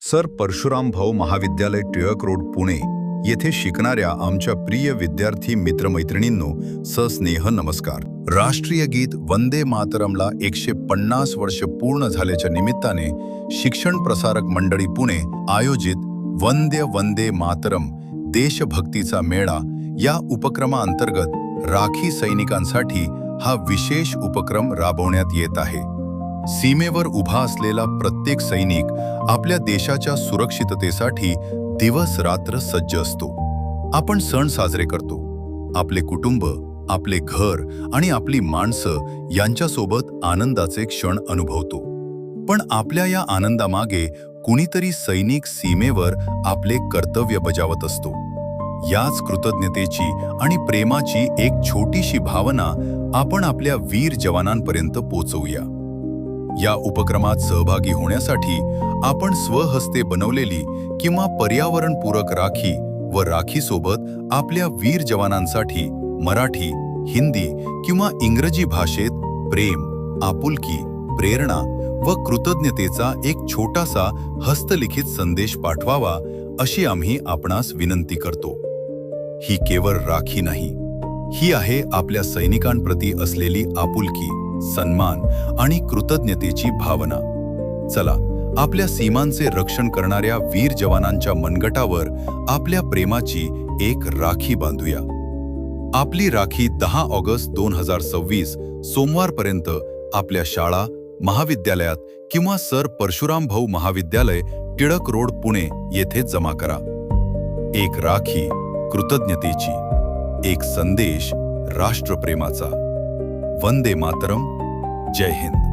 Sir Parshuram भाऊ महाविद्यालय Tilak road Pune येथे शिकणाऱ्या आमच्या प्रिय विद्यार्थी मित्रमैत्रिणींनो सस्नेह नमस्कार। राष्ट्रीय गीत वंदे मातरमला 150 वर्ष पूर्ण झाल्याच्या निमित्ताने शिक्षण प्रसारक मंडळी पुणे आयोजित वंदे वंदे मातरम देशभक्तीचा मेळा या उपक्रमाअंतर्गत राखी सैनिकांसाठी हा विशेष उपक्रम राबवण्यात येत आहे। सीमेवर उभा असलेला प्रत्येक सैनिक आपल्या देशाच्या सुरक्षिततेसाठी दिवस रात्र सज्ज असतो। आपण सण साजरे करतो, आपले कुटुंब, आपले घर आणि आपली माणसं यांच्यासोबत आनंदाचे क्षण अनुभवतो। पण आपल्या या आनंदामागे कुणीतरी सैनिक सीमेवर आपले कर्तव्य बजावत असतो। याच कृतज्ञतेची आणि प्रेमाची एक छोटीशी भावना आपण आपल्या वीर जवानांपर्यंत पोहोचवूया। या उपक्रमात सहभागी होण्यासाठी आपण स्वहस्ते बनवलेली किंवा पर्यावरणपूरक राखी व राखीसोबत आपल्या वीर जवानांसाठी मराठी, हिंदी किंवा इंग्रजी भाषेत प्रेम, आपुलकी, प्रेरणा व कृतज्ञतेचा एक छोटासा हस्तलिखित संदेश पाठवावा अशी आम्ही आपणास विनंती करतो। ही केवळ राखी नाही, ही आहे आपल्या सैनिकांप्रती असलेली आपुलकी, सन्मान आणि कृतज्ञतेची भावना। चला, आपल्या सीमांचे रक्षण करणाऱ्या वीर जवानांच्या मनगटावर आपल्या प्रेमाची एक राखी बांधूया। आपली राखी 10 ऑगस्ट 2026 सोमवारपर्यंत आपल्या शाळा, महाविद्यालयात किंवा सर परशुराम भाऊ महाविद्यालय टिळक रोड पुणे येथे जमा करा। एक राखी कृतज्ञतेची, एक संदेश राष्ट्रप्रेमाचा। वंदे मातरम। जय हिंद।